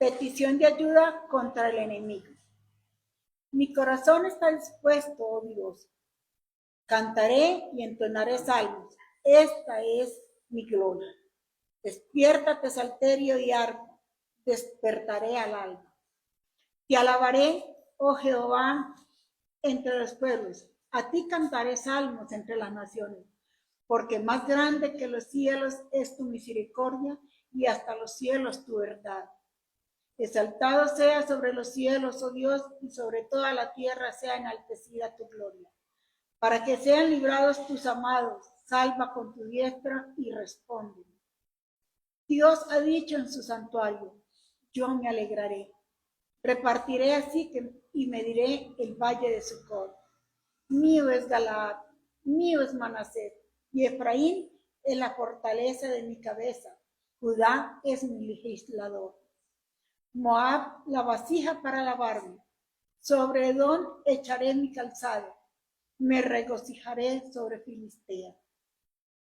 petición de ayuda contra el enemigo. Mi corazón está dispuesto, oh Dios. Cantaré y entonaré salmos. Esta es mi gloria. Despiértate, salterio y arpa. Despertaré al alma. Te alabaré, oh Jehová, entre los pueblos. A ti cantaré salmos entre las naciones. Porque más grande que los cielos es tu misericordia y hasta los cielos tu verdad. Exaltado sea sobre los cielos, oh Dios, y sobre toda la tierra sea enaltecida tu gloria. Para que sean librados tus amados, salva con tu diestra y responde. Dios ha dicho en su santuario, yo me alegraré. Repartiré así y mediré el valle de Sucot. Mío es Galaad, mío es Manasés, y Efraín es la fortaleza de mi cabeza. Judá es mi legislador. Moab, la vasija para lavarme. Sobre Edom echaré mi calzado. Me regocijaré sobre Filistea.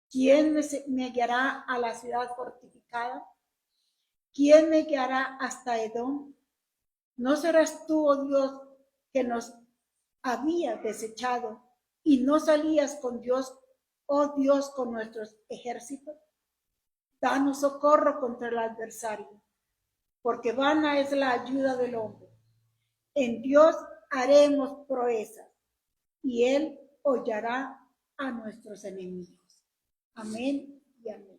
¿Quién me guiará a la ciudad fortificada? ¿Quién me guiará hasta Edom? ¿No serás tú, oh Dios, que nos habías desechado y no salías con Dios, oh Dios, con nuestros ejércitos? Danos socorro contra el adversario, porque vana es la ayuda del hombre. En Dios haremos proezas, y Él hollará a nuestros enemigos. Amén y amén.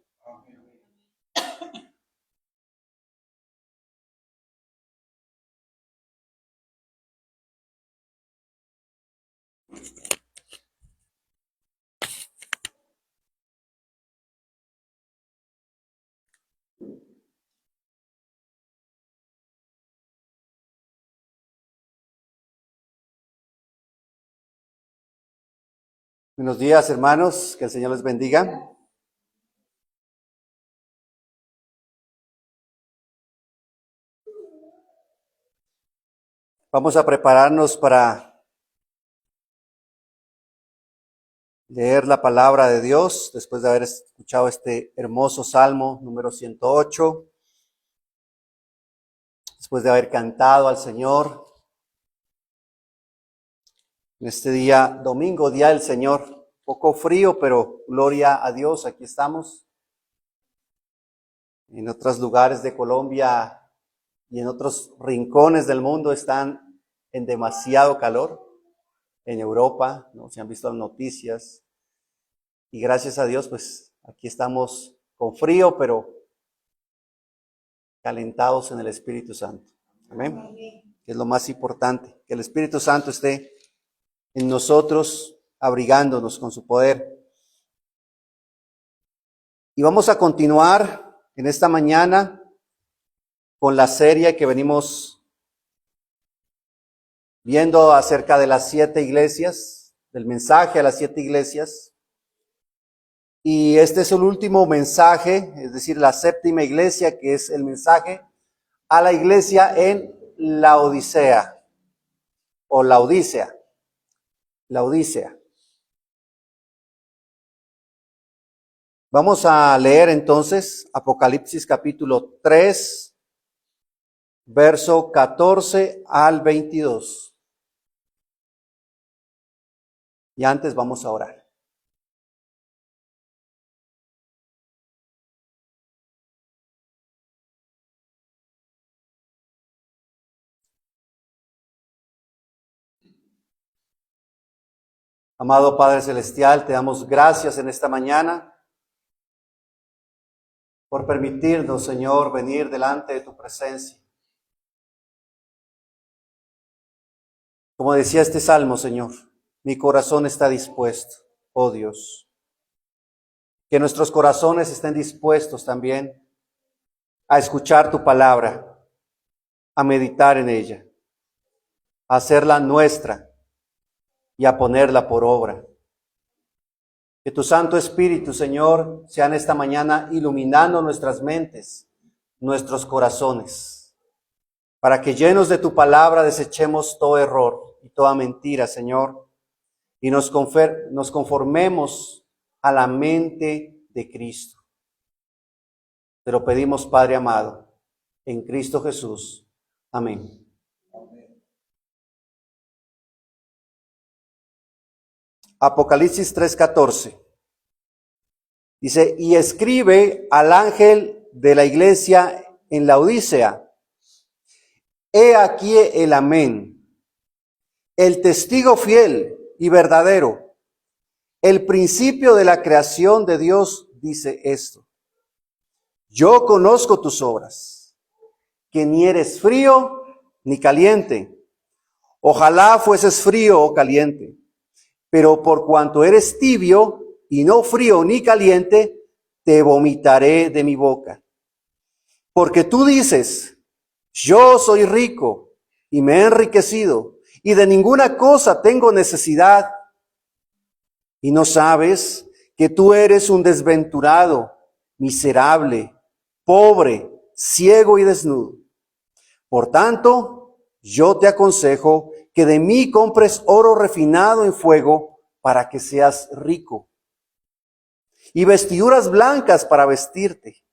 Buenos días, hermanos, que el Señor les bendiga. Vamos a prepararnos para leer la palabra de Dios después de haber escuchado este hermoso salmo número 108, después de haber cantado al Señor en este día domingo, día del Señor. Poco frío, pero gloria a Dios, aquí estamos. En otros lugares de Colombia y en otros rincones del mundo están en demasiado calor. En Europa, ¿no? Se han visto las noticias. Y gracias a Dios, pues aquí estamos con frío, pero calentados en el Espíritu Santo. Amén. Que es lo más importante, que el Espíritu Santo esté en nosotros, abrigándonos con su poder. Y vamos a continuar en esta mañana con la serie que venimos viendo acerca de las 7 iglesias, del mensaje a las 7 iglesias. Y este es el último mensaje, es decir, la 7ª iglesia, que es el mensaje a la iglesia en Laodicea, o Laodicea. Laodicea. Vamos a leer entonces Apocalipsis capítulo 3, verso 14 al 22. Y antes vamos a orar. Amado Padre Celestial, te damos gracias en esta mañana por permitirnos, Señor, venir delante de tu presencia. Como decía este salmo, Señor, mi corazón está dispuesto, oh Dios. Que nuestros corazones estén dispuestos también a escuchar tu palabra, a meditar en ella, a hacerla nuestra y a ponerla por obra. Que tu Santo Espíritu, Señor, sea en esta mañana iluminando nuestras mentes, nuestros corazones, para que llenos de tu palabra desechemos todo error y toda mentira, Señor, y nos conformemos a la mente de Cristo. Te lo pedimos, Padre amado, en Cristo Jesús. Amén. Apocalipsis 3:14. Dice, y escribe al ángel de la iglesia en Laodicea, he aquí el amén, el testigo fiel y verdadero, el principio de la creación de Dios, dice esto. Yo conozco tus obras, que ni eres frío ni caliente. Ojalá fueses frío o caliente, pero por cuanto eres tibio y no frío ni caliente, te vomitaré de mi boca. Porque tú dices, yo soy rico y me he enriquecido, y de ninguna cosa tengo necesidad, y no sabes que tú eres un desventurado, miserable, pobre, ciego y desnudo. Por tanto, yo te aconsejo que de mí compres oro refinado en fuego para que seas rico, y vestiduras blancas para vestirte,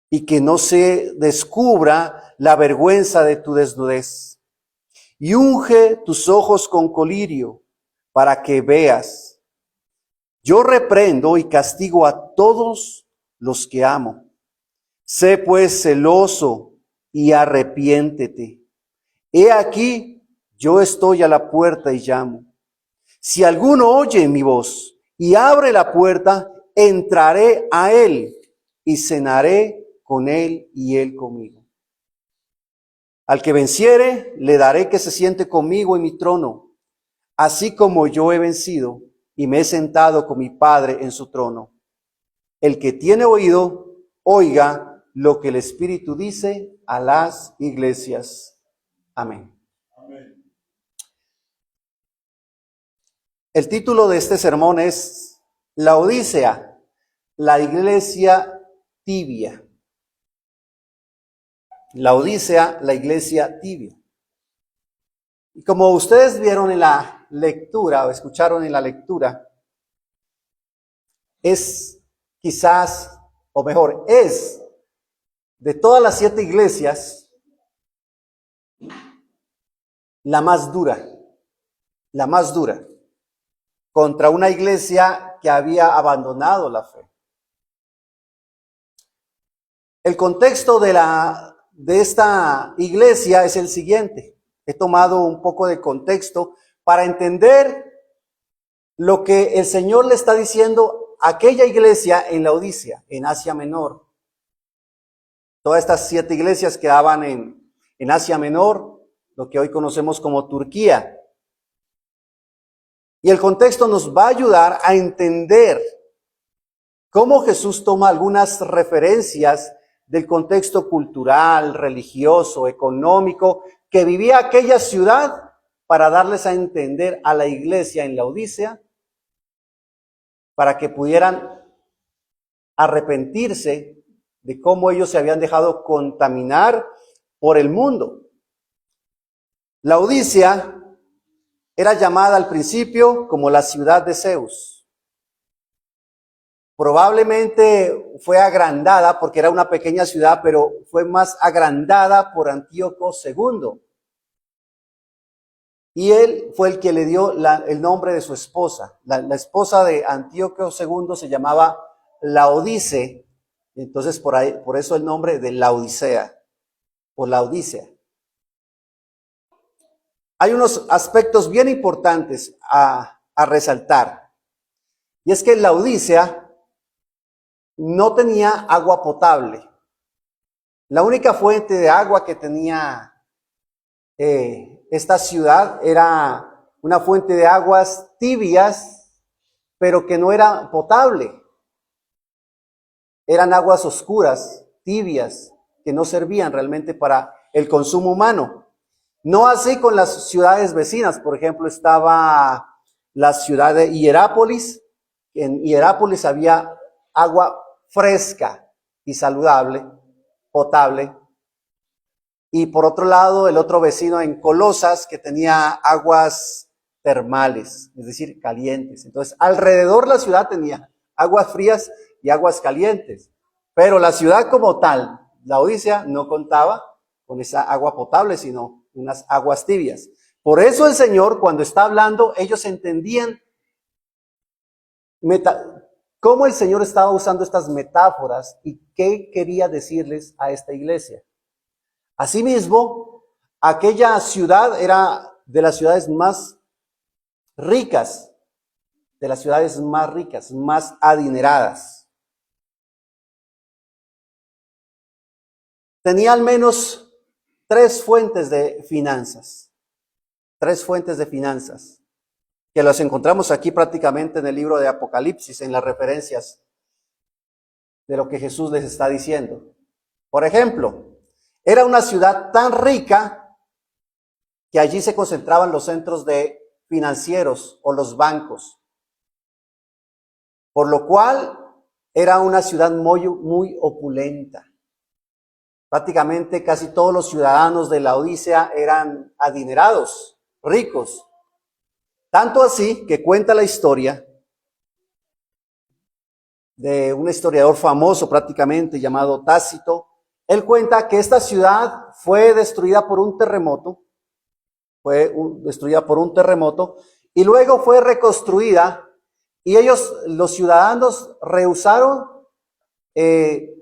y que no se descubra la vergüenza de tu desnudez. Y unge tus ojos con colirio para que veas. Yo reprendo y castigo a todos los que amo. Sé pues celoso y arrepiéntete. He aquí, yo estoy a la puerta y llamo. Si alguno oye mi voz y abre la puerta, entraré a él y cenaré con él y él conmigo. Al que venciere, le daré que se siente conmigo en mi trono, así como yo he vencido y me he sentado con mi Padre en su trono. El que tiene oído, oiga lo que el Espíritu dice a las iglesias. Amén. Amén. El título de este sermón es Laodicea, la iglesia tibia. Laodicea, la iglesia tibia. Y como ustedes vieron en la lectura o escucharon en la lectura, es quizás, o mejor, es de todas las 7 iglesias la más dura contra una iglesia que había abandonado la fe. El contexto de esta iglesia es el siguiente. He tomado un poco de contexto para entender lo que el Señor le está diciendo a aquella iglesia en Laodicea, en Asia Menor. Todas estas 7 iglesias quedaban en Asia Menor, lo que hoy conocemos como Turquía. Y el contexto nos va a ayudar a entender cómo Jesús toma algunas referencias del contexto cultural, religioso, económico que vivía aquella ciudad para darles a entender a la iglesia en Laodicea, para que pudieran arrepentirse de cómo ellos se habían dejado contaminar por el mundo. Laodicea era llamada al principio como la ciudad de Zeus. Probablemente fue agrandada porque era una pequeña ciudad, pero fue más agrandada por Antíoco II. Y él fue el que le dio el nombre de su esposa. La esposa de Antíoco II se llamaba Laodice. Entonces por eso el nombre de Laodicea o Laodicea. Hay unos aspectos bien importantes a resaltar. Y es que Laodicea no tenía agua potable. La única fuente de agua que tenía esta ciudad era una fuente de aguas tibias, pero que no era potable. Eran aguas oscuras, tibias, que no servían realmente para el consumo humano. No así con las ciudades vecinas. Por ejemplo, estaba la ciudad de Hierápolis. En Hierápolis había agua fresca y saludable, potable. Y por otro lado, el otro vecino en Colosas, que tenía aguas termales, es decir, calientes. Entonces, alrededor la ciudad tenía aguas frías y aguas calientes. Pero la ciudad como tal, Laodicea no contaba con esa agua potable, sino unas aguas tibias. Por eso el Señor, cuando está hablando, ellos entendían cómo el Señor estaba usando estas metáforas y qué quería decirles a esta iglesia. Asimismo, aquella ciudad era de las ciudades más ricas, más adineradas. Tenía al menos tres fuentes de finanzas, que las encontramos aquí prácticamente en el libro de Apocalipsis, en las referencias de lo que Jesús les está diciendo. Por ejemplo, era una ciudad tan rica que allí se concentraban los centros financieros o los bancos, por lo cual era una ciudad muy opulenta. Prácticamente casi todos los ciudadanos de Laodicea eran adinerados, ricos. Tanto así que cuenta la historia de un historiador famoso prácticamente llamado Tácito. Él cuenta que esta ciudad fue destruida por un terremoto, y luego fue reconstruida, y los ciudadanos rehusaron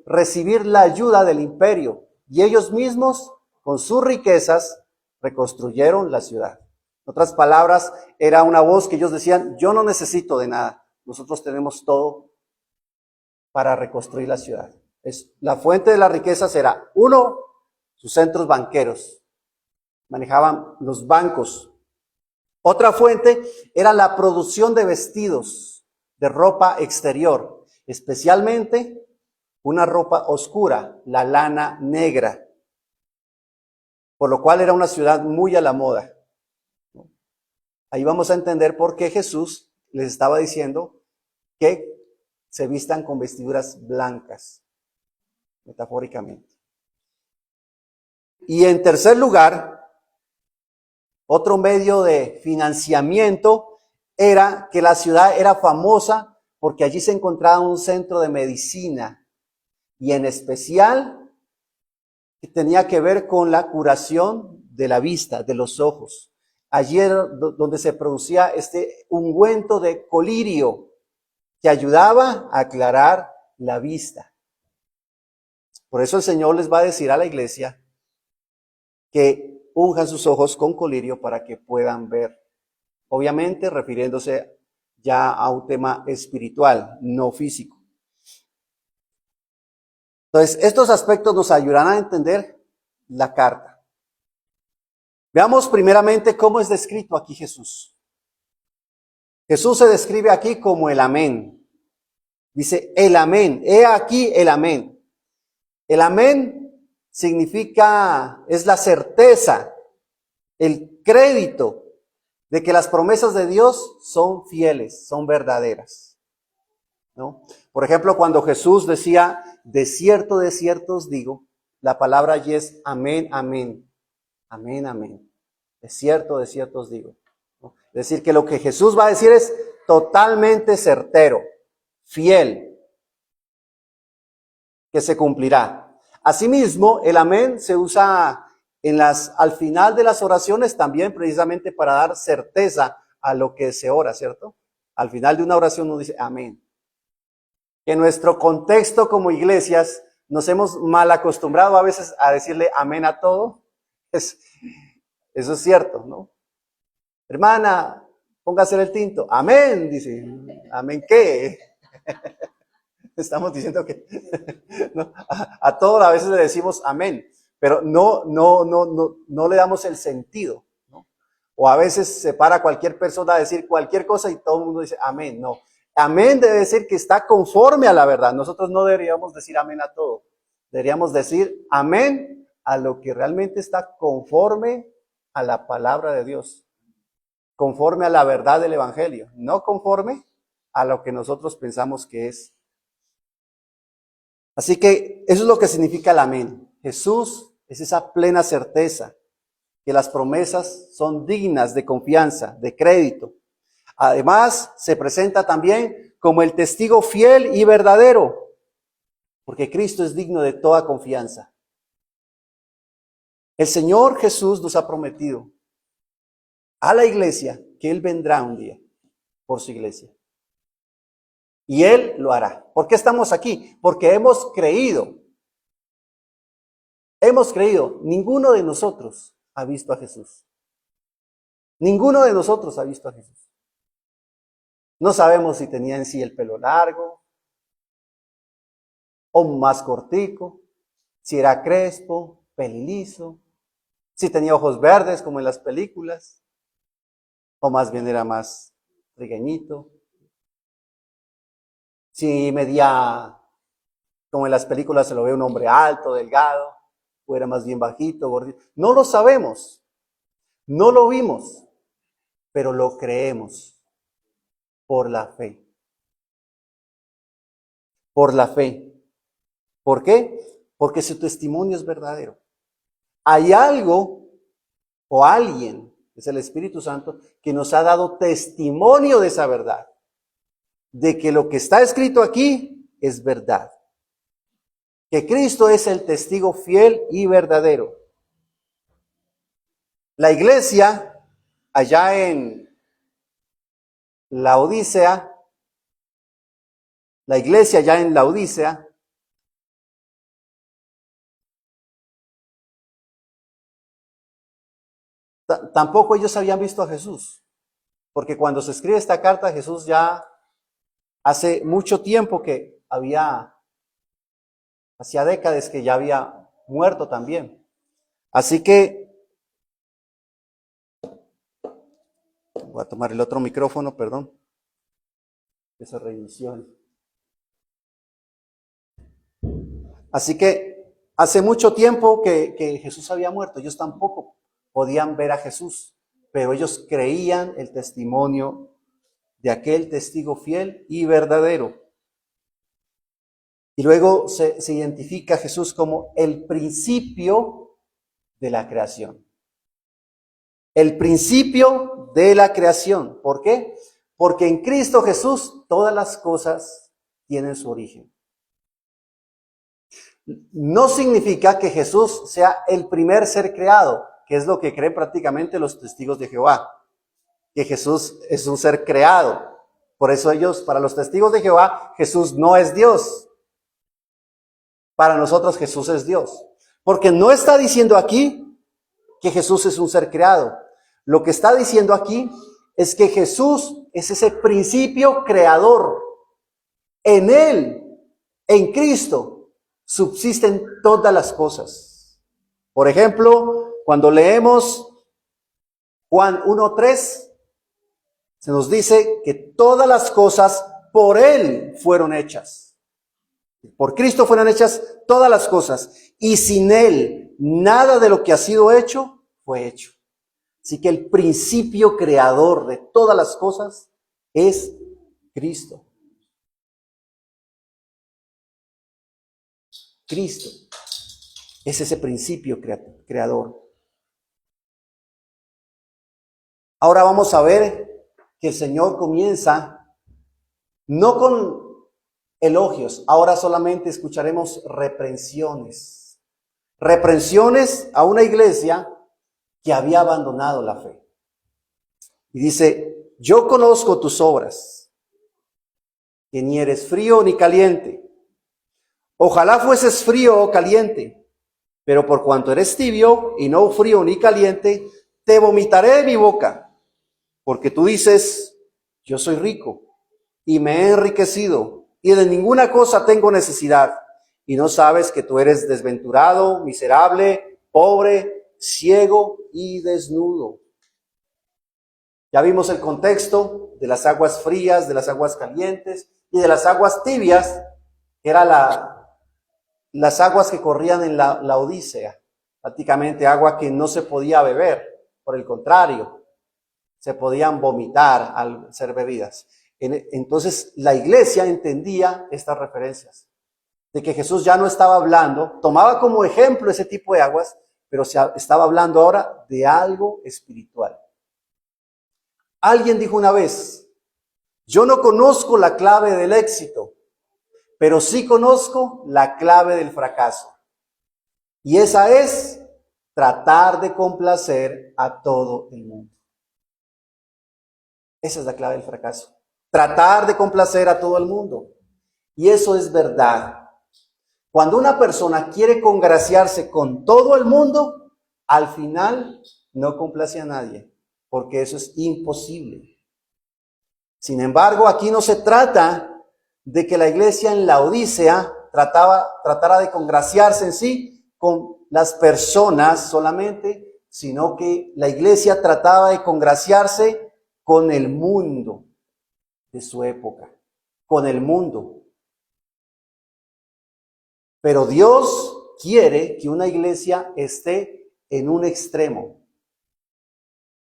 recibir la ayuda del imperio, y ellos mismos, con sus riquezas, reconstruyeron la ciudad. En otras palabras, era una voz que ellos decían: yo no necesito de nada, nosotros tenemos todo para reconstruir la ciudad. La fuente de las riquezas era, uno, sus centros banqueros, manejaban los bancos. Otra fuente era la producción de vestidos, de ropa exterior, especialmente una ropa oscura, la lana negra, por lo cual era una ciudad muy a la moda. Ahí vamos a entender por qué Jesús les estaba diciendo que se vistan con vestiduras blancas, metafóricamente. Y en tercer lugar, otro medio de financiamiento era que la ciudad era famosa porque allí se encontraba un centro de medicina, y en especial que tenía que ver con la curación de la vista, de los ojos. Allí era donde se producía este ungüento de colirio que ayudaba a aclarar la vista. Por eso el Señor les va a decir a la iglesia que unjan sus ojos con colirio para que puedan ver. Obviamente refiriéndose ya a un tema espiritual, no físico. Entonces, estos aspectos nos ayudarán a entender la carta. Veamos primeramente cómo es descrito aquí Jesús. Jesús se describe aquí como el amén. Dice el amén. He aquí el amén. El amén significa, es la certeza, el crédito de que las promesas de Dios son fieles, son verdaderas, ¿no? Por ejemplo, cuando Jesús decía, de cierto os digo, la palabra allí es amén, amén, amén, amén. De cierto os digo, ¿no? Es decir, que lo que Jesús va a decir es totalmente certero, fiel, que se cumplirá. Asimismo, el amén se usa al final de las oraciones también precisamente para dar certeza a lo que se ora, ¿cierto? Al final de una oración uno dice amén. En nuestro contexto como iglesias nos hemos mal acostumbrado a veces a decirle amén a todo. Eso es cierto, ¿no? Hermana, póngase el tinto. Amén, dice. ¿Amén qué? Estamos diciendo que ¿no? A todo a veces le decimos amén, pero no le damos el sentido, ¿no? O a veces se para cualquier persona a decir cualquier cosa y todo el mundo dice amén. No, amén debe decir que está conforme a la verdad. Nosotros no deberíamos decir amén a todo. Deberíamos decir amén a lo que realmente está conforme a la palabra de Dios, conforme a la verdad del evangelio, no conforme a lo que nosotros pensamos que es. Así que eso es lo que significa el amén. Jesús es esa plena certeza que las promesas son dignas de confianza, de crédito. Además, se presenta también como el testigo fiel y verdadero, porque Cristo es digno de toda confianza. El Señor Jesús nos ha prometido a la iglesia que Él vendrá un día por su iglesia. Y Él lo hará. ¿Por qué estamos aquí? Porque hemos creído. Hemos creído. Ninguno de nosotros ha visto a Jesús. Ninguno de nosotros ha visto a Jesús. No sabemos si tenía en sí el pelo largo o más cortico, si era crespo, pelilizo, si tenía ojos verdes como en las películas, o más bien era más trigueñito, si medía, como en las películas se lo ve un hombre alto, delgado, o era más bien bajito, gordito. No lo sabemos, no lo vimos, pero lo creemos por la fe. Por la fe. ¿Por qué? Porque su testimonio es verdadero. Hay algo o alguien, es el Espíritu Santo, que nos ha dado testimonio de esa verdad, de que lo que está escrito aquí es verdad, que Cristo es el testigo fiel y verdadero. La iglesia, allá en Laodicea, tampoco ellos habían visto a Jesús, porque cuando se escribe esta carta, Jesús ya hace mucho tiempo que hacía décadas que ya había muerto también. Así que, voy a tomar el otro micrófono, perdón, esa reinició. Así que hace mucho tiempo que Jesús había muerto, ellos tampoco podían ver a Jesús, pero ellos creían el testimonio de aquel testigo fiel y verdadero. Y luego se identifica a Jesús como el principio de la creación. El principio de la creación. ¿Por qué? Porque en Cristo Jesús todas las cosas tienen su origen. No significa que Jesús sea el primer ser creado, que es lo que creen prácticamente los testigos de Jehová, que Jesús es un ser creado. Por eso ellos, para los testigos de Jehová, Jesús no es Dios. Para nosotros Jesús es Dios. Porque no está diciendo aquí que Jesús es un ser creado. Lo que está diciendo aquí es que Jesús es ese principio creador. En Él, en Cristo, subsisten todas las cosas. Por ejemplo, cuando leemos Juan 1:3, se nos dice que todas las cosas por Él fueron hechas. Por Cristo fueron hechas todas las cosas. Y sin Él, nada de lo que ha sido hecho, fue hecho. Así que el principio creador de todas las cosas es Cristo. Cristo es ese principio creador. Ahora vamos a ver que el Señor comienza no con elogios, ahora solamente escucharemos reprensiones. Reprensiones a una iglesia que había abandonado la fe. Y dice, yo conozco tus obras, que ni eres frío ni caliente. Ojalá fueses frío o caliente, pero por cuanto eres tibio y no frío ni caliente, te vomitaré de mi boca, porque tú dices, yo soy rico y me he enriquecido y de ninguna cosa tengo necesidad, y no sabes que tú eres desventurado, miserable, pobre, ciego y desnudo. Ya vimos el contexto de las aguas frías, de las aguas calientes y de las aguas tibias, que eran las aguas que corrían en la Odisea, prácticamente agua que no se podía beber, por el contrario, se podían vomitar al ser bebidas. Entonces la iglesia entendía estas referencias, de que Jesús ya no estaba hablando, tomaba como ejemplo ese tipo de aguas, pero estaba hablando ahora de algo espiritual. Alguien dijo una vez, yo no conozco la clave del éxito, pero sí conozco la clave del fracaso. Y esa es tratar de complacer a todo el mundo. Esa es la clave del fracaso. Tratar de complacer a todo el mundo. Y eso es verdad. Cuando una persona quiere congraciarse con todo el mundo, al final no complace a nadie, porque eso es imposible. Sin embargo, aquí no se trata de que la iglesia en Laodicea tratara de congraciarse en sí con las personas solamente, sino que la iglesia trataba de congraciarse con el mundo de su época, con el mundo. Pero Dios quiere que una iglesia esté en un extremo,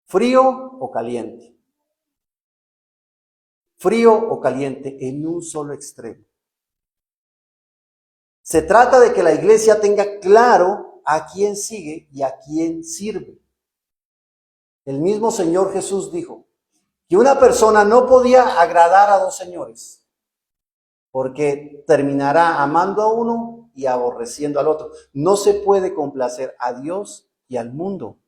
frío o caliente. Frío o caliente, en un solo extremo. Se trata de que la iglesia tenga claro a quién sigue y a quién sirve. El mismo Señor Jesús dijo que una persona no podía agradar a dos señores, porque terminará amando a uno y aborreciendo al otro. No se puede complacer a Dios y al mundo.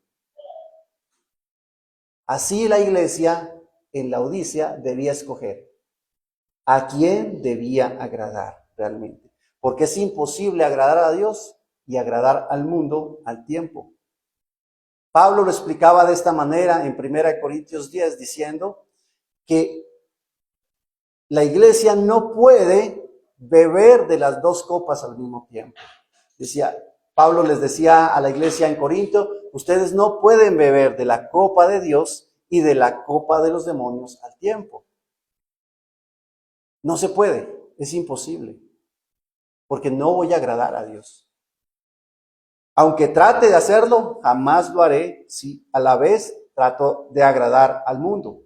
Así la iglesia en Laodicea debía escoger a quién debía agradar realmente, porque es imposible agradar a Dios y agradar al mundo al tiempo. Pablo lo explicaba de esta manera en 1 Corintios 10, diciendo que la iglesia no puede beber de las dos copas al mismo tiempo. Pablo les decía a la iglesia en Corinto, ustedes no pueden beber de la copa de Dios y de la copa de los demonios al tiempo. No se puede, es imposible, porque no voy a agradar a Dios. Aunque trate de hacerlo, jamás lo haré si a la vez trato de agradar al mundo.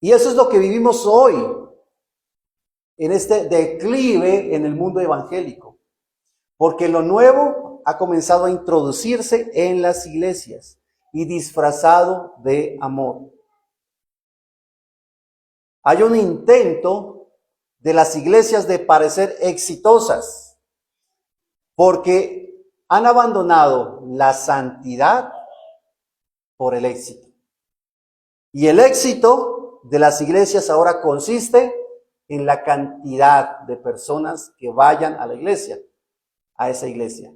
Y eso es lo que vivimos hoy, en este declive en el mundo evangélico, porque lo nuevo ha comenzado a introducirse en las iglesias y disfrazado de amor. Hay un intento de las iglesias de parecer exitosas, porque han abandonado la santidad por el éxito. Y el éxito de las iglesias ahora consiste en la cantidad de personas que vayan a la iglesia, a esa iglesia.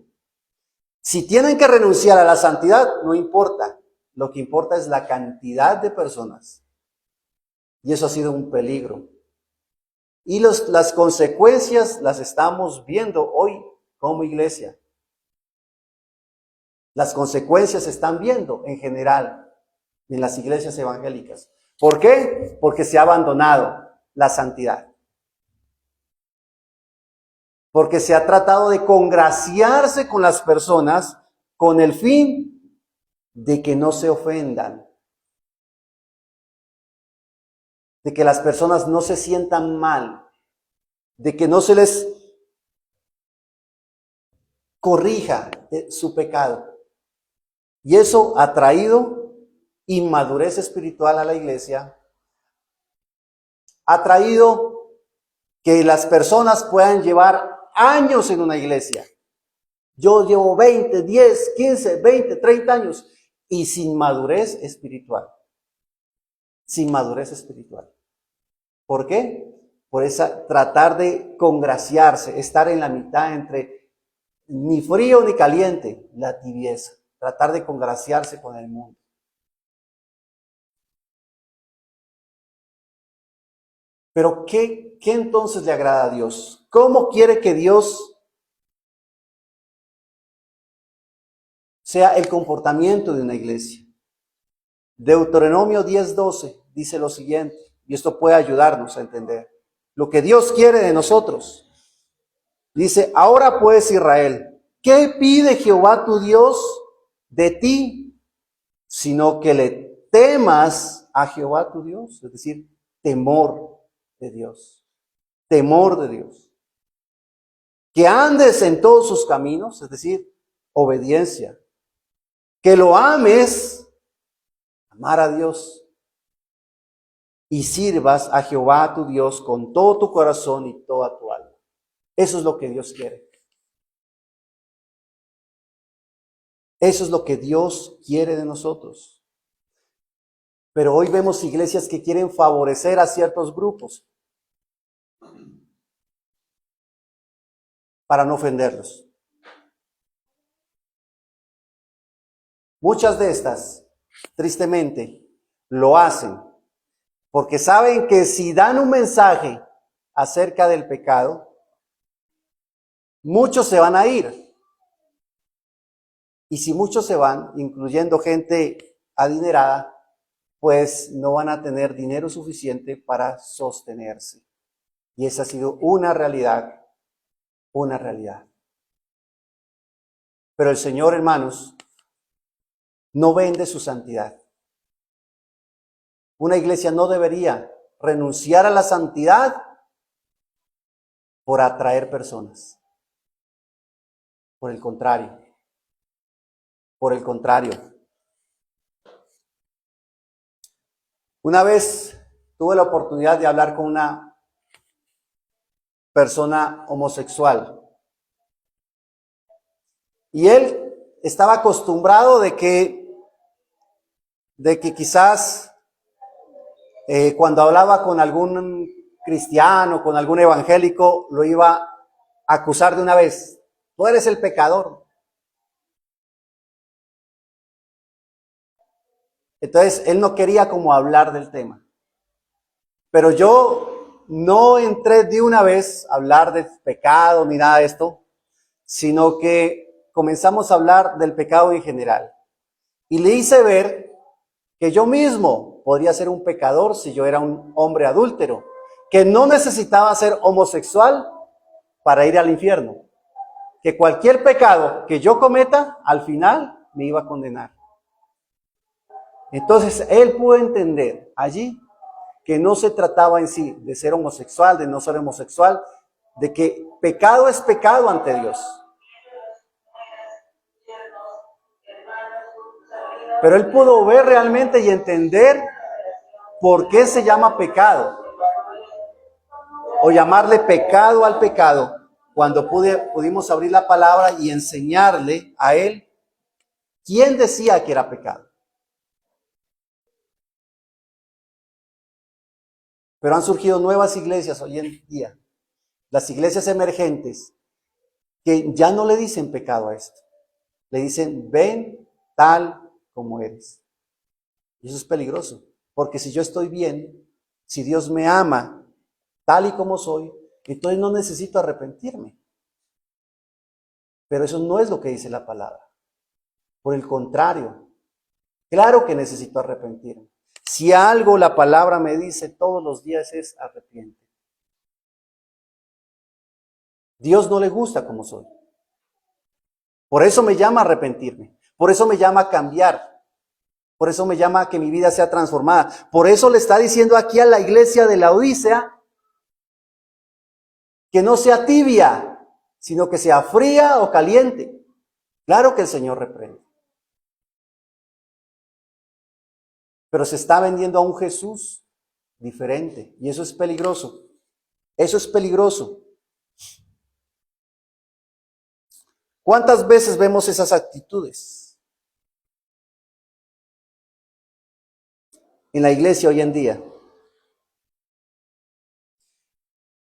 Si tienen que renunciar a la santidad, no importa. Lo que importa es la cantidad de personas. Y eso ha sido un peligro. Y las consecuencias las estamos viendo hoy como iglesia. Las consecuencias se están viendo en general en las iglesias evangélicas. ¿Por qué? Porque se ha abandonado la santidad. Porque se ha tratado de congraciarse con las personas con el fin de que no se ofendan. De que las personas no se sientan mal, de que no se les corrija su pecado. Y eso ha traído inmadurez espiritual a la iglesia, ha traído que las personas puedan llevar años en una iglesia. Yo llevo 20, 10, 15, 20, 30 años y sin madurez espiritual. Sin madurez espiritual. ¿Por qué? Por tratar de congraciarse, estar en la mitad entre ni frío ni caliente, la tibieza. Tratar de congraciarse con el mundo. Pero ¿qué entonces le agrada a Dios? ¿Cómo quiere que Dios sea el comportamiento de una iglesia? Deuteronomio 10:12 dice lo siguiente, y esto puede ayudarnos a entender lo que Dios quiere de nosotros. Dice, ahora pues Israel, ¿qué pide Jehová tu Dios de ti? Sino que le temas a Jehová tu Dios, es decir, temor de Dios, temor de Dios. Que andes en todos sus caminos, es decir, obediencia. Que lo ames, amar a Dios, y sirvas a Jehová tu Dios con todo tu corazón y toda tu alma. Eso es lo que Dios quiere. Eso es lo que Dios quiere de nosotros. Pero hoy vemos iglesias que quieren favorecer a ciertos grupos para no ofenderlos. Muchas de estas, tristemente, lo hacen porque saben que si dan un mensaje acerca del pecado, muchos se van a ir. Y si muchos se van, incluyendo gente adinerada, pues no van a tener dinero suficiente para sostenerse. Y esa ha sido una realidad, una realidad. Pero el Señor, hermanos, no vende su santidad. Una iglesia no debería renunciar a la santidad por atraer personas. Por el contrario. Por el contrario. Una vez tuve la oportunidad de hablar con una persona homosexual. Y él estaba acostumbrado de que quizás cuando hablaba con algún cristiano, con algún evangélico, lo iba a acusar de una vez. Tú eres el pecador. Entonces, él no quería como hablar del tema. Pero yo no entré de una vez a hablar de pecado ni nada de esto, sino que comenzamos a hablar del pecado en general. Y le hice ver que yo mismo podría ser un pecador si yo era un hombre adúltero, que no necesitaba ser homosexual para ir al infierno, que cualquier pecado que yo cometa, al final me iba a condenar. Entonces, él pudo entender allí que no se trataba en sí de ser homosexual, de no ser homosexual, de que pecado es pecado ante Dios. Pero él pudo ver realmente y entender por qué se llama pecado, o llamarle pecado al pecado, cuando pudimos abrir la palabra y enseñarle a él quién decía que era pecado. Pero han surgido nuevas iglesias hoy en día, las iglesias emergentes, que ya no le dicen pecado a esto, le dicen ven tal como eres. Y eso es peligroso, porque si yo estoy bien, si Dios me ama tal y como soy, entonces no necesito arrepentirme. Pero eso no es lo que dice la palabra. Por el contrario, claro que necesito arrepentirme. Si algo la palabra me dice todos los días es arrepiente. Dios no le gusta como soy. Por eso me llama a arrepentirme. Por eso me llama a cambiar. Por eso me llama a que mi vida sea transformada. Por eso le está diciendo aquí a la iglesia de Laodicea que no sea tibia, sino que sea fría o caliente. Claro que el Señor reprende. Pero se está vendiendo a un Jesús diferente. Y eso es peligroso. Eso es peligroso. ¿Cuántas veces vemos esas actitudes en la iglesia hoy en día?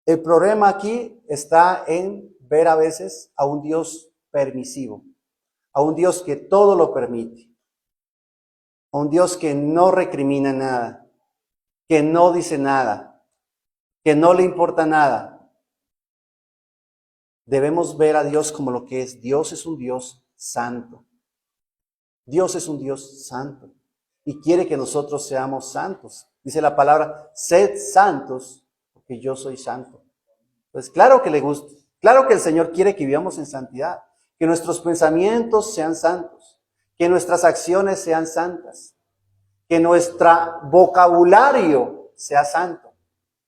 El problema aquí está en ver a veces a un Dios permisivo, a un Dios que todo lo permite, a un Dios que no recrimina nada, que no dice nada, que no le importa nada. Debemos ver a Dios como lo que es. Dios es un Dios santo. Dios es un Dios santo y quiere que nosotros seamos santos. Dice la palabra, sed santos porque yo soy santo. Pues claro que le gusta, claro que el Señor quiere que vivamos en santidad, que nuestros pensamientos sean santos, que nuestras acciones sean santas, que nuestro vocabulario sea santo,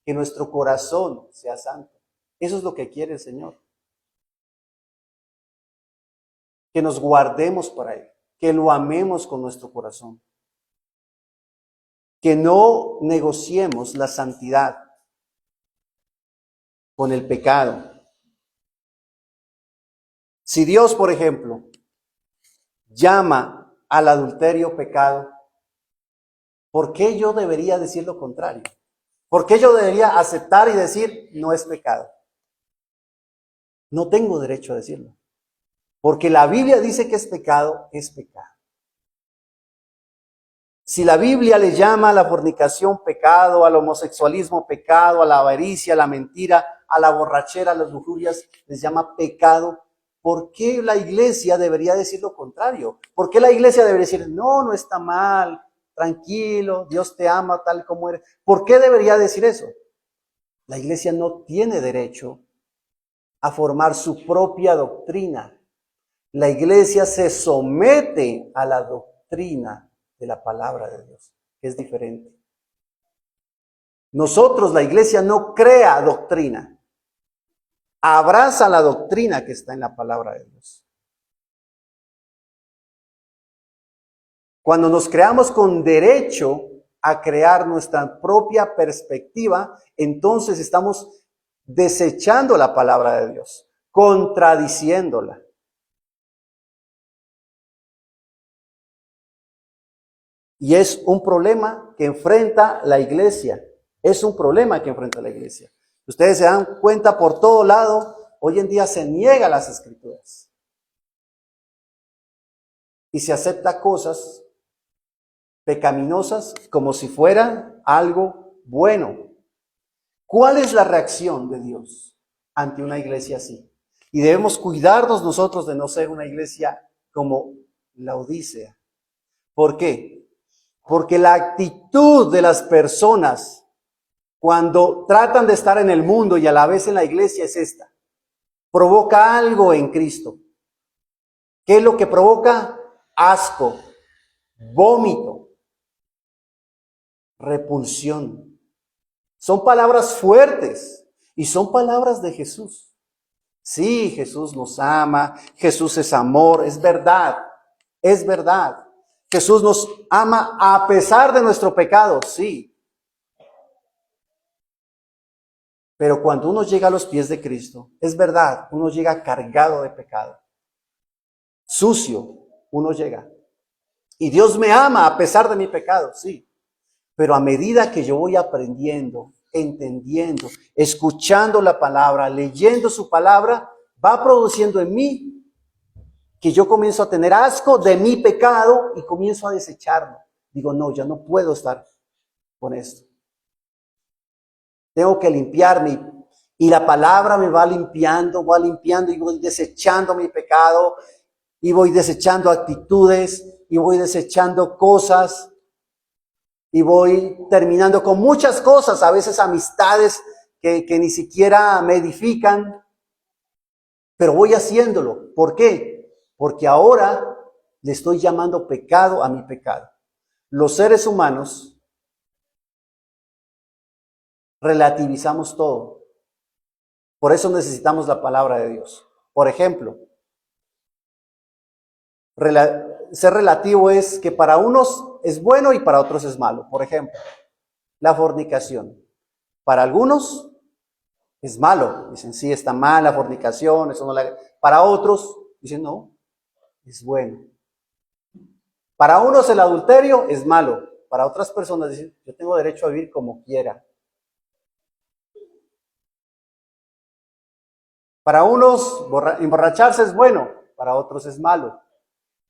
que nuestro corazón sea santo. Eso es lo que quiere el Señor. Que nos guardemos para Él, que lo amemos con nuestro corazón, que no negociemos la santidad con el pecado. Si Dios, por ejemplo, llama al adulterio pecado, ¿por qué yo debería decir lo contrario? ¿Por qué yo debería aceptar y decir no es pecado? No tengo derecho a decirlo. Porque la Biblia dice que es pecado, es pecado. Si la Biblia le llama a la fornicación pecado, al homosexualismo pecado, a la avaricia, a la mentira, a la borrachera, a las lujurias, les llama pecado, ¿por qué la iglesia debería decir lo contrario? ¿Por qué la iglesia debería decir, no, no está mal, tranquilo, Dios te ama tal como eres? ¿Por qué debería decir eso? La iglesia no tiene derecho a formar su propia doctrina. La iglesia se somete a la doctrina de la palabra de Dios, que es diferente. Nosotros, la iglesia, no crea doctrina, abraza la doctrina que está en la palabra de Dios. Cuando nos creamos con derecho a crear nuestra propia perspectiva, entonces estamos desechando la palabra de Dios, contradiciéndola. Y es un problema que enfrenta la iglesia. Es un problema que enfrenta la iglesia. Ustedes se dan cuenta por todo lado, hoy en día se niega las escrituras. Y se acepta cosas pecaminosas como si fueran algo bueno. ¿Cuál es la reacción de Dios ante una iglesia así? Y debemos cuidarnos nosotros de no ser una iglesia como Laodicea. ¿Por qué? Porque la actitud de las personas cuando tratan de estar en el mundo y a la vez en la iglesia es esta. Provoca algo en Cristo. ¿Qué es lo que provoca? Asco, vómito, repulsión. Son palabras fuertes y son palabras de Jesús. Sí, Jesús nos ama, Jesús es amor, es verdad, es verdad. Jesús nos ama a pesar de nuestro pecado, sí. Pero cuando uno llega a los pies de Cristo, es verdad, uno llega cargado de pecado. Sucio, uno llega. Y Dios me ama a pesar de mi pecado, sí. Pero a medida que yo voy aprendiendo, entendiendo, escuchando la palabra, leyendo su palabra, va produciendo en mí que yo comienzo a tener asco de mi pecado y comienzo a desecharlo. Digo, no, ya no puedo estar con esto. Tengo que limpiarme y la palabra me va limpiando y voy desechando mi pecado y voy desechando actitudes y voy desechando cosas y voy terminando con muchas cosas, a veces amistades que ni siquiera me edifican, pero voy haciéndolo. ¿Por qué? Porque ahora le estoy llamando pecado a mi pecado. Los seres humanos relativizamos todo. Por eso necesitamos la palabra de Dios. Por ejemplo, ser relativo es que para unos es bueno y para otros es malo. Por ejemplo, la fornicación. Para algunos es malo. Dicen, sí, está mal la fornicación. Eso no la... Para otros, dicen, no, es bueno. Para unos el adulterio es malo. Para otras personas dicen, yo tengo derecho a vivir como quiera. Para unos emborracharse es bueno, para otros es malo.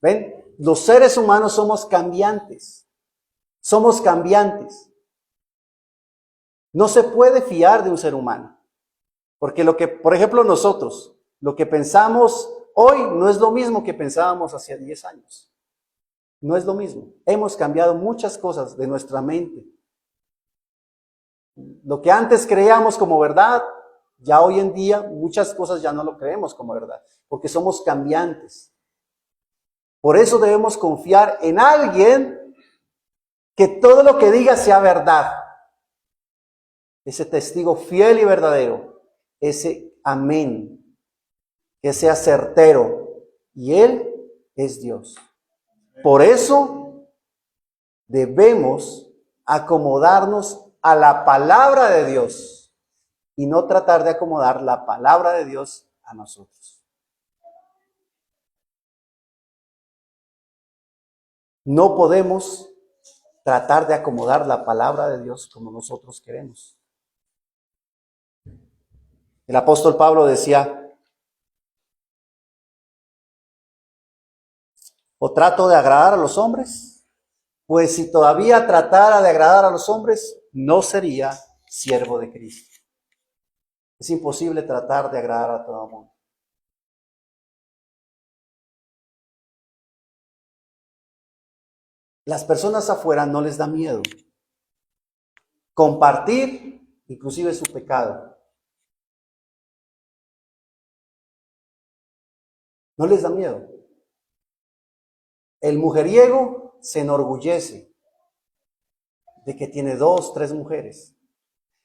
¿Ven? Los seres humanos somos cambiantes. Somos cambiantes. No se puede fiar de un ser humano. Porque lo que, por ejemplo, nosotros, lo que pensamos hoy no es lo mismo que pensábamos hace 10 años. No es lo mismo. Hemos cambiado muchas cosas de nuestra mente. Lo que antes creíamos como verdad, ya hoy en día muchas cosas ya no lo creemos como verdad, porque somos cambiantes. Por eso debemos confiar en alguien que todo lo que diga sea verdad. Ese testigo fiel y verdadero, ese amén, que sea certero. Y Él es Dios. Por eso debemos acomodarnos a la palabra de Dios y no tratar de acomodar la palabra de Dios a nosotros. No podemos tratar de acomodar la palabra de Dios como nosotros queremos. El apóstol Pablo decía, ¿o trato de agradar a los hombres? Pues si todavía tratara de agradar a los hombres, no sería siervo de Cristo. Es imposible tratar de agradar a todo el mundo. Las personas afuera no les da miedo compartir inclusive su pecado. No les da miedo. El mujeriego se enorgullece de que tiene 2, 3 mujeres.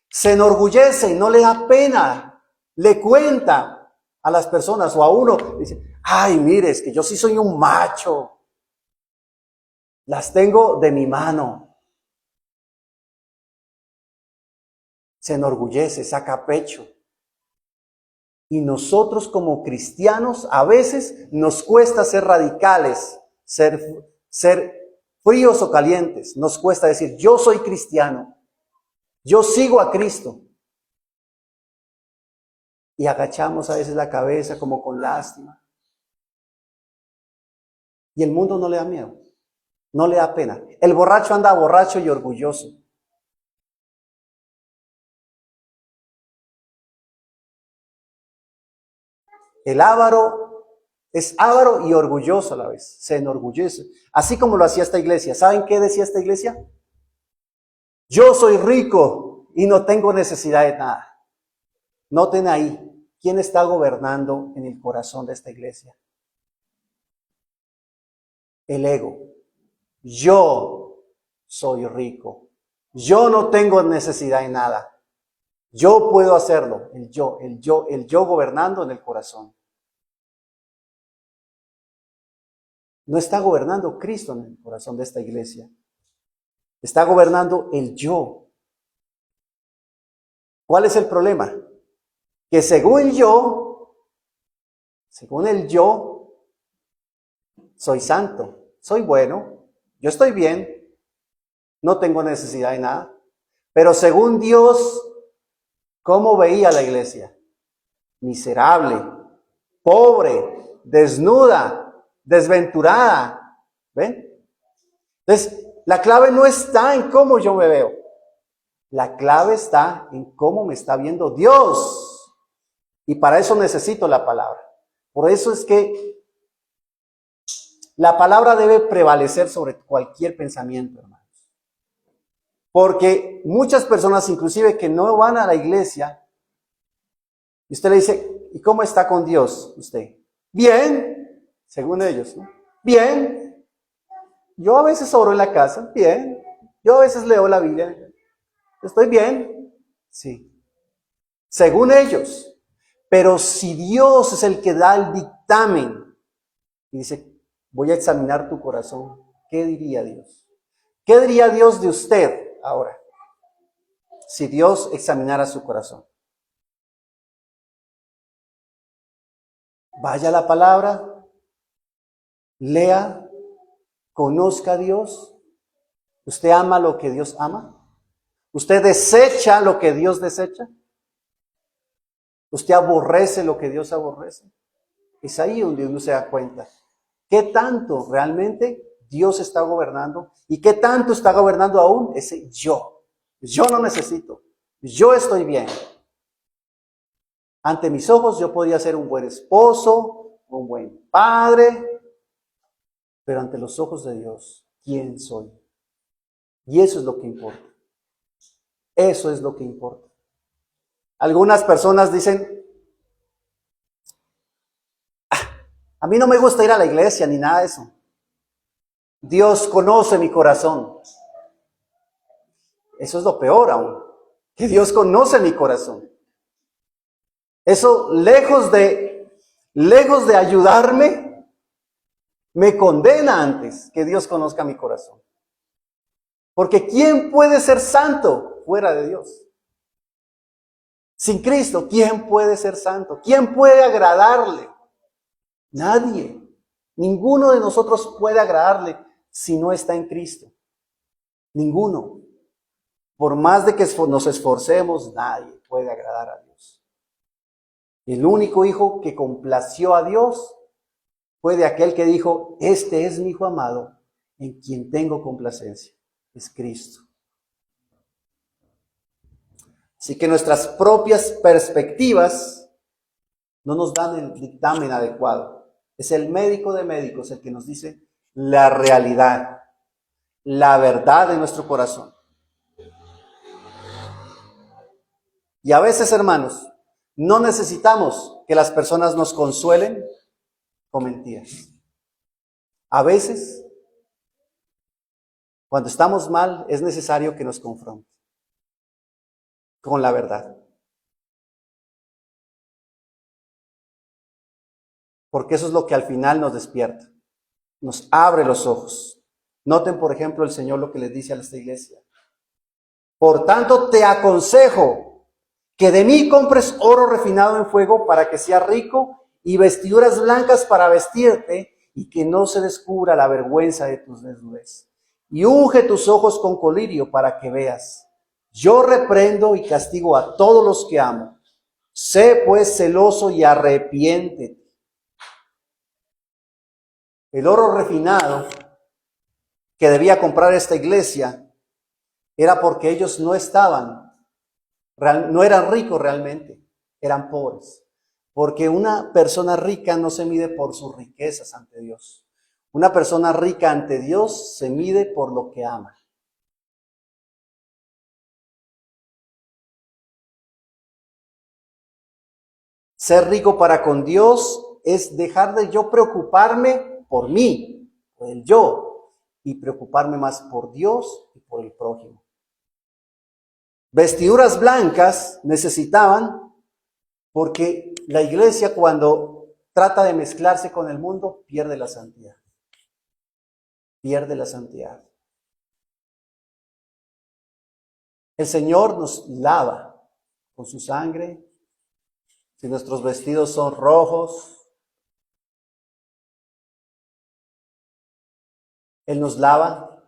Se enorgullece y no le da pena. Le cuenta a las personas o a uno. Dice, ay, mire, es que yo sí soy un macho. Las tengo de mi mano. Se enorgullece, saca pecho. Y nosotros como cristianos a veces nos cuesta ser radicales, ser fríos o calientes. Nos cuesta decir, yo soy cristiano, yo sigo a Cristo. Y agachamos a veces la cabeza como con lástima. Y el mundo no le da miedo, no le da pena. El borracho anda borracho y orgulloso. El avaro es avaro y orgulloso a la vez, se enorgullece. Así como lo hacía esta iglesia. ¿Saben qué decía esta iglesia? Yo soy rico y no tengo necesidad de nada. Noten ahí, ¿quién está gobernando en el corazón de esta iglesia? El ego. Yo soy rico. Yo no tengo necesidad de nada. Yo puedo hacerlo. El yo gobernando en el corazón. No está gobernando Cristo en el corazón de esta iglesia. Está gobernando el yo. ¿Cuál es el problema? Que según el yo, soy santo, soy bueno, yo estoy bien, no tengo necesidad de nada. Pero según Dios, ¿cómo veía la iglesia? Miserable, pobre, desnuda, desventurada. ¿Ven? Entonces, la clave no está en cómo yo me veo. La clave está en cómo me está viendo Dios. Y para eso necesito la palabra. Por eso es que la palabra debe prevalecer sobre cualquier pensamiento, hermanos. Porque muchas personas, inclusive que no van a la iglesia, y usted le dice, ¿y cómo está con Dios usted? Bien, según ellos, ¿no? Bien. Yo a veces oro en la casa, bien. Yo a veces leo la Biblia, estoy bien. Sí. Según ellos. Pero si Dios es el que da el dictamen y dice, voy a examinar tu corazón, ¿qué diría Dios? ¿Qué diría Dios de usted ahora? Si Dios examinara su corazón. Vaya a la palabra, lea, conozca a Dios. ¿Usted ama lo que Dios ama? ¿Usted desecha lo que Dios desecha? ¿Usted aborrece lo que Dios aborrece? Es ahí donde uno se da cuenta. ¿Qué tanto realmente Dios está gobernando? ¿Y qué tanto está gobernando aún ese yo? Yo no necesito. Yo estoy bien. Ante mis ojos yo podría ser un buen esposo, un buen padre, pero ante los ojos de Dios, ¿quién soy? Y eso es lo que importa. Eso es lo que importa. Algunas personas dicen, a mí no me gusta ir a la iglesia ni nada de eso. Dios conoce mi corazón. Eso es lo peor aún, que Dios conoce mi corazón. Eso, lejos de ayudarme, me condena antes que Dios conozca mi corazón. Porque ¿quién puede ser santo fuera de Dios? Sin Cristo, ¿quién puede ser santo? ¿Quién puede agradarle? Nadie. Ninguno de nosotros puede agradarle si no está en Cristo? Ninguno. Por más de que nos esforcemos, nadie puede agradar a Dios. El único hijo que complació a Dios fue de aquel que dijo, este es mi hijo amado, en quien tengo complacencia. Es Cristo. Así que nuestras propias perspectivas no nos dan el dictamen adecuado. Es el médico de médicos el que nos dice la realidad, la verdad de nuestro corazón. Y a veces, hermanos, no necesitamos que las personas nos consuelen con mentiras. A veces, cuando estamos mal, es necesario que nos confronten con la verdad. Porque eso es lo que al final nos despierta, nos abre los ojos. Noten, por ejemplo, el Señor lo que les dice a esta iglesia. Por tanto, te aconsejo que de mí compres oro refinado en fuego para que seas rico y vestiduras blancas para vestirte y que no se descubra la vergüenza de tus desnudez. Y unge tus ojos con colirio para que veas. Yo reprendo y castigo a todos los que amo. Sé pues celoso y arrepiéntete. El oro refinado que debía comprar esta iglesia era porque ellos no eran ricos realmente, eran pobres. Porque una persona rica no se mide por sus riquezas ante Dios. Una persona rica ante Dios se mide por lo que ama. Ser rico para con Dios es dejar de yo preocuparme por mí, por el yo, y preocuparme más por Dios y por el prójimo. Vestiduras blancas necesitaban porque la iglesia cuando trata de mezclarse con el mundo pierde la santidad. Pierde la santidad. El Señor nos lava con su sangre. Si nuestros vestidos son rojos, Él nos lava,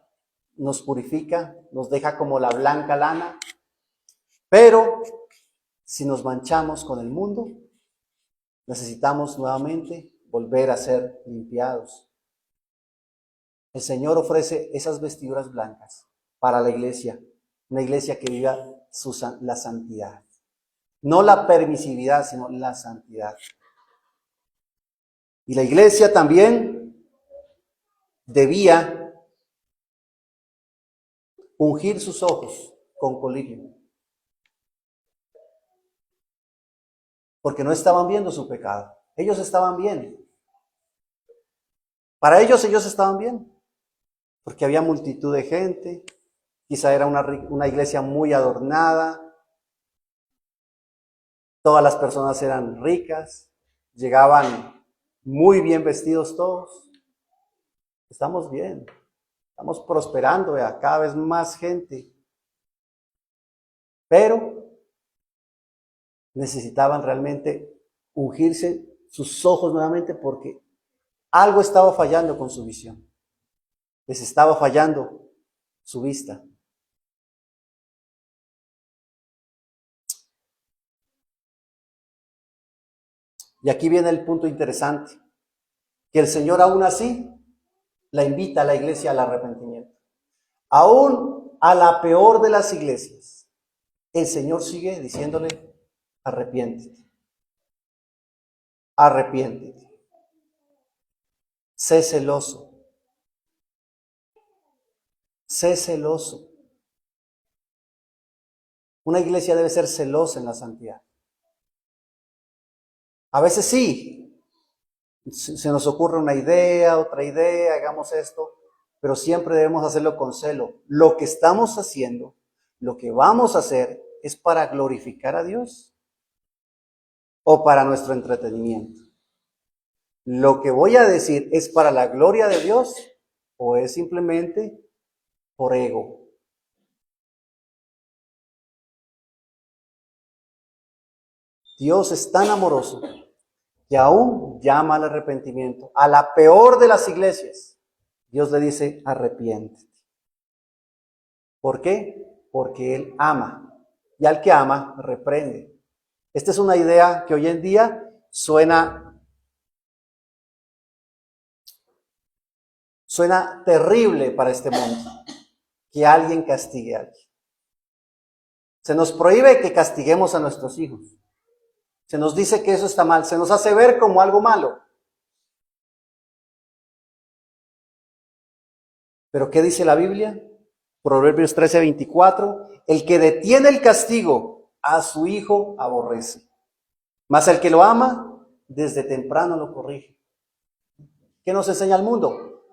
nos purifica, nos deja como la blanca lana. Pero si nos manchamos con el mundo, necesitamos nuevamente volver a ser limpiados. El Señor ofrece esas vestiduras blancas para la iglesia, una iglesia que viva la santidad. No la permisividad, sino la santidad. Y la iglesia también debía ungir sus ojos con colirio. Porque no estaban viendo su pecado. Ellos estaban bien. Para ellos estaban bien. Porque había multitud de gente. Quizá era una iglesia muy adornada. Todas las personas eran ricas. Llegaban muy bien vestidos todos. Estamos bien. Estamos prosperando, cada vez más gente. Pero necesitaban realmente ungirse sus ojos nuevamente porque algo estaba fallando con su visión. Les estaba fallando su vista. Y aquí viene el punto interesante, que el Señor aún así la invita a la iglesia al arrepentimiento. Aún a la peor de las iglesias, el Señor sigue diciéndole, arrepiéntete. Arrepiéntete. Sé celoso. Sé celoso. Una iglesia debe ser celosa en la santidad. A veces sí, se nos ocurre una idea, otra idea, hagamos esto, pero siempre debemos hacerlo con celo. Lo que estamos haciendo, lo que vamos a hacer, ¿es para glorificar a Dios o para nuestro entretenimiento? Lo que voy a decir, ¿es para la gloria de Dios o es simplemente por ego? Dios es tan amoroso que aún llama al arrepentimiento. A la peor de las iglesias, Dios le dice, arrepiéntete. ¿Por qué? Porque Él ama. Y al que ama, reprende. Esta es una idea que hoy en día suena terrible para este mundo, que alguien castigue a alguien. Se nos prohíbe que castiguemos a nuestros hijos. Se nos dice que eso está mal, se nos hace ver como algo malo. ¿Pero qué dice la Biblia? Proverbios 13:24, el que detiene el castigo a su hijo aborrece, mas el que lo ama desde temprano lo corrige. ¿Qué nos enseña el mundo?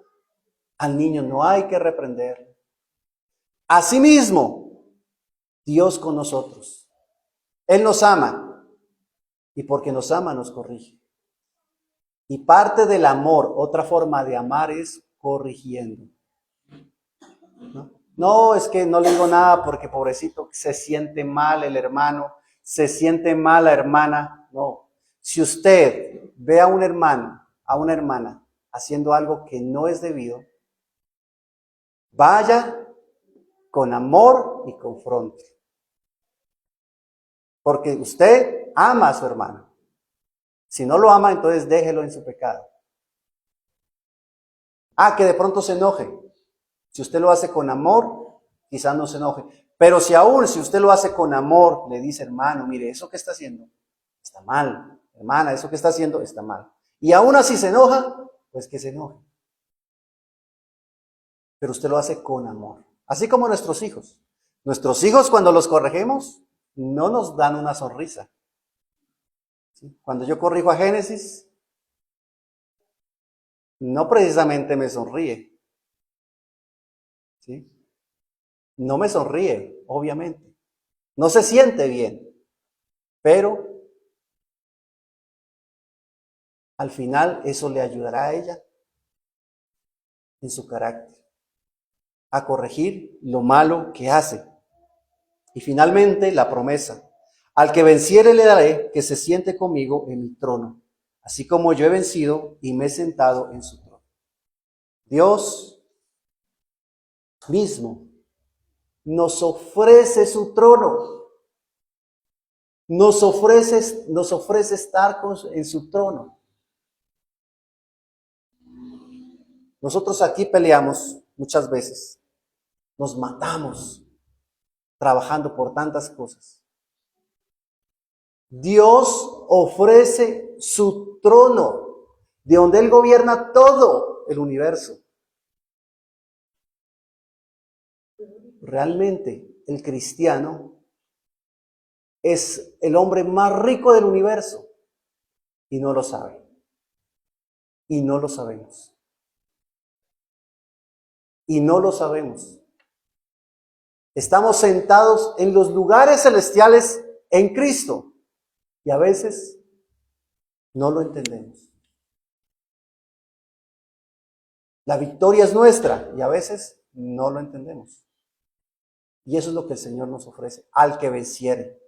Al niño no hay que reprenderlo. Asimismo, Dios con nosotros. Él nos ama y porque nos ama nos corrige. Y parte del amor, otra forma de amar es corrigiendo. No, es que no le digo nada porque pobrecito se siente mal el hermano, se siente mal la hermana. No, si usted ve a un hermano, a una hermana haciendo algo que no es debido, vaya con amor y confronte. Porque usted ama a su hermano. Si no lo ama, entonces déjelo en su pecado. Que de pronto se enoje. Si usted lo hace con amor, quizás no se enoje. Pero si usted lo hace con amor, le dice, hermano, mire, eso que está haciendo está mal. Hermana, eso que está haciendo está mal. Y aún así se enoja, pues que se enoje. Pero usted lo hace con amor. Así como nuestros hijos. Nuestros hijos, cuando los corregimos, no nos dan una sonrisa. ¿Sí? Cuando yo corrijo a Génesis, no precisamente me sonríe. ¿Sí? No me sonríe, obviamente. No se siente bien. Pero al final eso le ayudará a ella en su carácter, a corregir lo malo que hace. Y finalmente la promesa, al que venciere le daré que se siente conmigo en mi trono, así como yo he vencido y me he sentado en su trono. Dios mismo nos ofrece su trono, nos ofrece estar en su trono. Nosotros aquí peleamos muchas veces, nos matamos trabajando por tantas cosas. Dios ofrece su trono, de donde Él gobierna todo el universo. Realmente el cristiano es el hombre más rico del universo y no lo sabe. Y no lo sabemos. Y no lo sabemos. Estamos sentados en los lugares celestiales en Cristo y a veces no lo entendemos. La victoria es nuestra y a veces no lo entendemos. Y eso es lo que el Señor nos ofrece, al que venciere.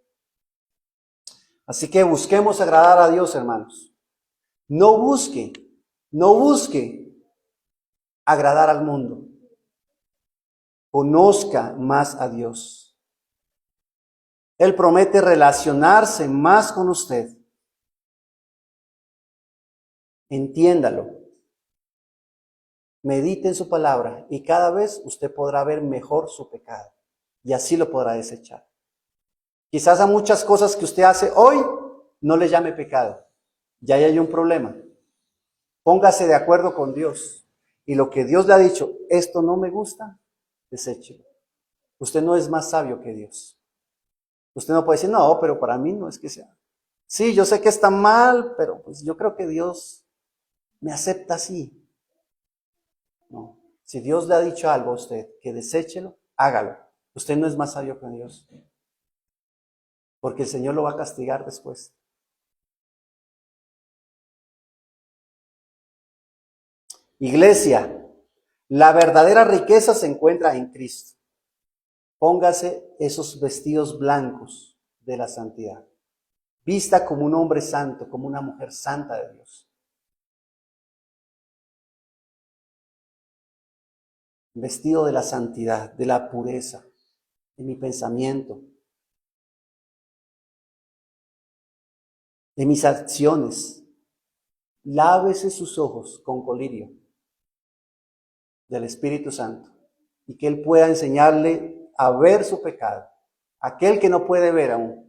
Así que busquemos agradar a Dios, hermanos. No busque agradar al mundo. Conozca más a Dios. Él promete relacionarse más con usted. Entiéndalo. Medite en su palabra y cada vez usted podrá ver mejor su pecado y así lo podrá desechar. Quizás a muchas cosas que usted hace hoy no le llame pecado. Ya hay un problema. Póngase de acuerdo con Dios y lo que Dios le ha dicho, esto no me gusta, deséchelo. Usted no es más sabio que Dios. Usted no puede decir, no, pero para mí no es que sea. Sí, yo sé que está mal, pero pues yo creo que Dios me acepta así. No. Si Dios le ha dicho algo a usted, que deséchelo, hágalo. Usted no es más sabio que Dios. Porque el Señor lo va a castigar después. Iglesia, la verdadera riqueza se encuentra en Cristo. Póngase esos vestidos blancos de la santidad. Vista como un hombre santo, como una mujer santa de Dios. vestido de la santidad, de la pureza, de mi pensamiento, de mis acciones. Lávese sus ojos con colirio del Espíritu Santo y que Él pueda enseñarle a ver su pecado, aquel que no puede ver aún.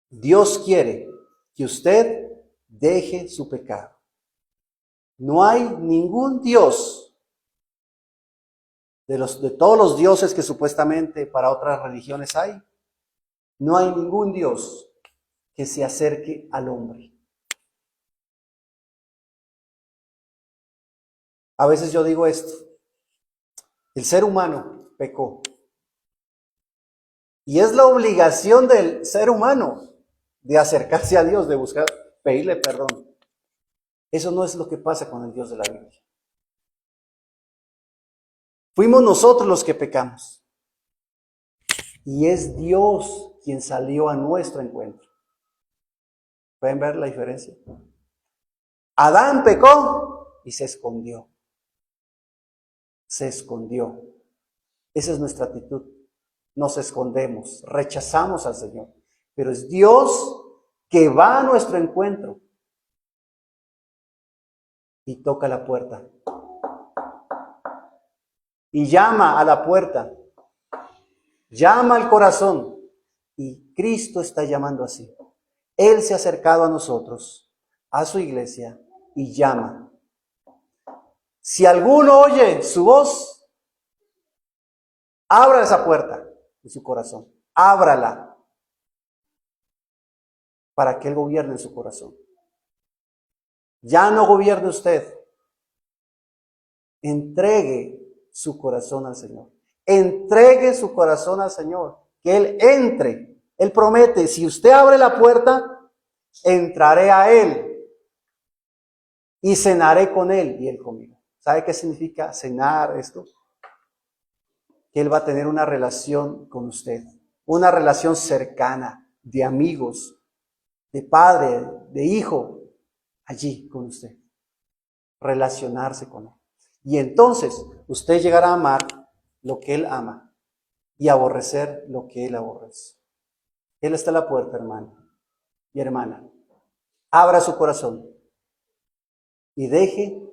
Dios quiere que usted deje su pecado. No hay ningún Dios de todos los dioses que supuestamente para otras religiones hay. No hay ningún Dios que se acerque al hombre. A veces yo digo esto, el ser humano pecó. Y es la obligación del ser humano de acercarse a Dios, de buscar, pedirle perdón. Eso no es lo que pasa con el Dios de la Biblia. Fuimos nosotros los que pecamos. Y es Dios quien salió a nuestro encuentro. ¿Pueden ver la diferencia? Adán pecó y se escondió. Se escondió. Esa es nuestra actitud. Nos escondemos, rechazamos al Señor. Pero es Dios que va a nuestro encuentro y toca la puerta. Y llama a la puerta. Llama al corazón. Y Cristo está llamando así. Él se ha acercado a nosotros, a su iglesia, y llama. Si alguno oye su voz, abra esa puerta de su corazón. Ábrala para que Él gobierne en su corazón. Ya no gobierne usted. Entregue su corazón al Señor. Entregue su corazón al Señor. Que Él entre. Él promete, si usted abre la puerta, entraré a Él y cenaré con Él y Él conmigo. ¿Sabe qué significa cenar esto? Que Él va a tener una relación con usted. Una relación cercana, de amigos, de padre, de hijo, allí con usted. Relacionarse con Él. Y entonces usted llegará a amar lo que Él ama y aborrecer lo que Él aborrece. Él está a la puerta, hermano y hermana. Abra su corazón y deje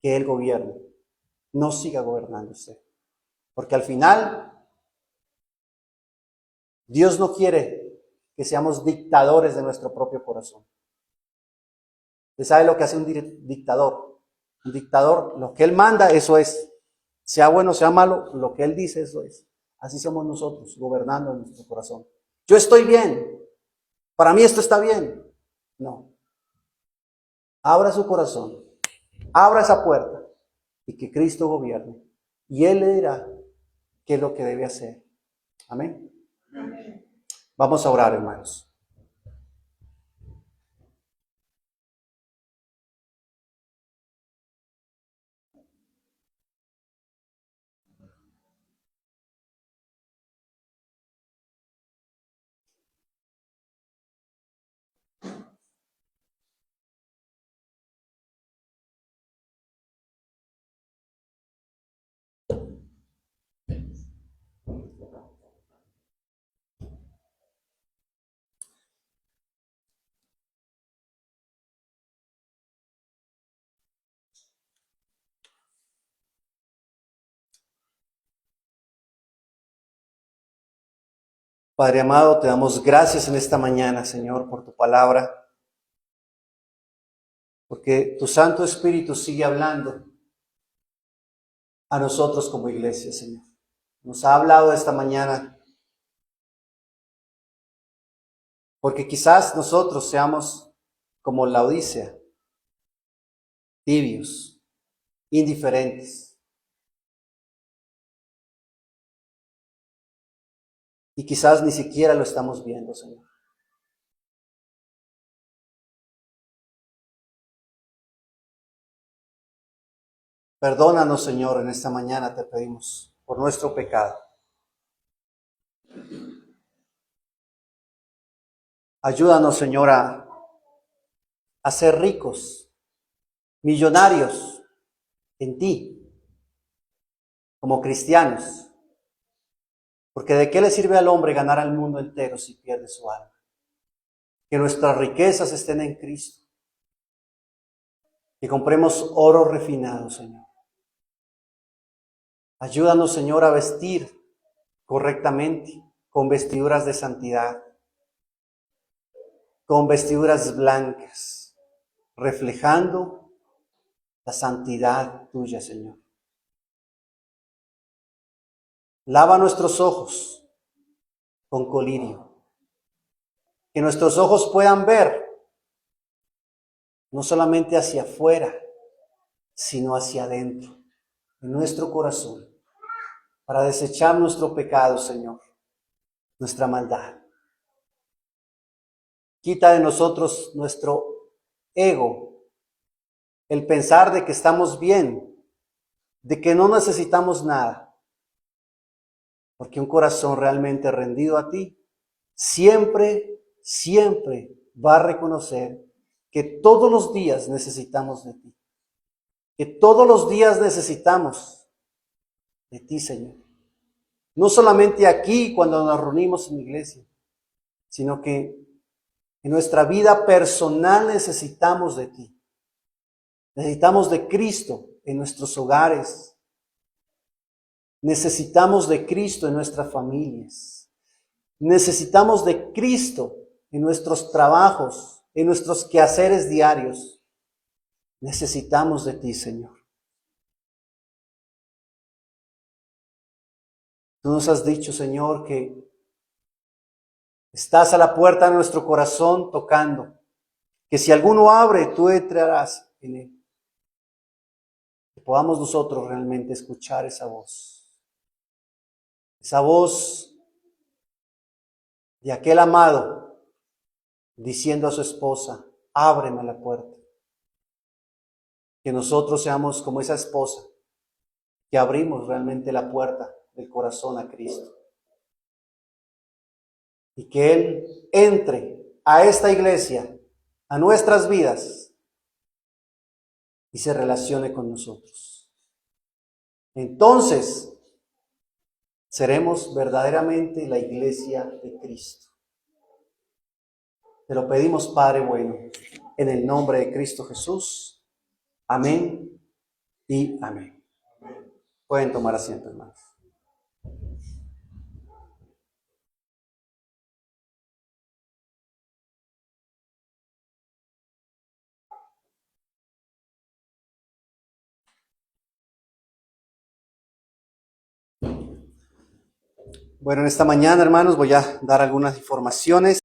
que Él gobierne. No siga gobernando usted. Porque al final, Dios no quiere que seamos dictadores de nuestro propio corazón. ¿Usted sabe lo que hace un dictador? Un dictador, lo que él manda, eso es. Sea bueno, sea malo, lo que él dice, eso es. Así somos nosotros, gobernando en nuestro corazón. Yo estoy bien. Para mí esto está bien. No. Abra su corazón. Abra esa puerta. Y que Cristo gobierne. Y Él le dirá qué es lo que debe hacer. Amén. Amén. Vamos a orar, hermanos. Padre amado, te damos gracias en esta mañana, Señor, por tu palabra, porque tu Santo Espíritu sigue hablando a nosotros como iglesia, Señor. Nos ha hablado esta mañana, porque quizás nosotros seamos como Laodicea, tibios, indiferentes. Y quizás ni siquiera lo estamos viendo, Señor. Perdónanos, Señor, en esta mañana te pedimos por nuestro pecado. Ayúdanos, Señor, a ser ricos, millonarios, en ti, como cristianos. Porque ¿de qué le sirve al hombre ganar al mundo entero si pierde su alma? Que nuestras riquezas estén en Cristo. Que compremos oro refinado, Señor. Ayúdanos, Señor, a vestir correctamente, con vestiduras de santidad, con vestiduras blancas, reflejando la santidad tuya, Señor. Lava nuestros ojos con colirio, que nuestros ojos puedan ver no solamente hacia afuera, sino hacia adentro, en nuestro corazón, para desechar nuestro pecado, Señor, nuestra maldad. Quita de nosotros nuestro ego, el pensar de que estamos bien, de que no necesitamos nada, porque un corazón realmente rendido a ti, siempre, siempre va a reconocer que todos los días necesitamos de ti, que todos los días necesitamos de ti, Señor. No solamente aquí cuando nos reunimos en la iglesia, sino que en nuestra vida personal necesitamos de ti. Necesitamos de Cristo en nuestros hogares. Necesitamos de Cristo en nuestras familias. Necesitamos de Cristo en nuestros trabajos, en nuestros quehaceres diarios. Necesitamos de ti, Señor. Tú nos has dicho, Señor, que estás a la puerta de nuestro corazón tocando, que si alguno abre, tú entrarás en él. Que podamos nosotros realmente escuchar esa voz de aquel amado diciendo a su esposa, ábreme la puerta. Que nosotros seamos como esa esposa, que abrimos realmente la puerta del corazón a Cristo. Y que Él entre a esta iglesia, a nuestras vidas, y se relacione con nosotros. Entonces, seremos verdaderamente la iglesia de Cristo. Te lo pedimos, Padre bueno, en el nombre de Cristo Jesús. Amén y amén. Pueden tomar asiento, hermanos. Bueno, en esta mañana, hermanos, voy a dar algunas informaciones.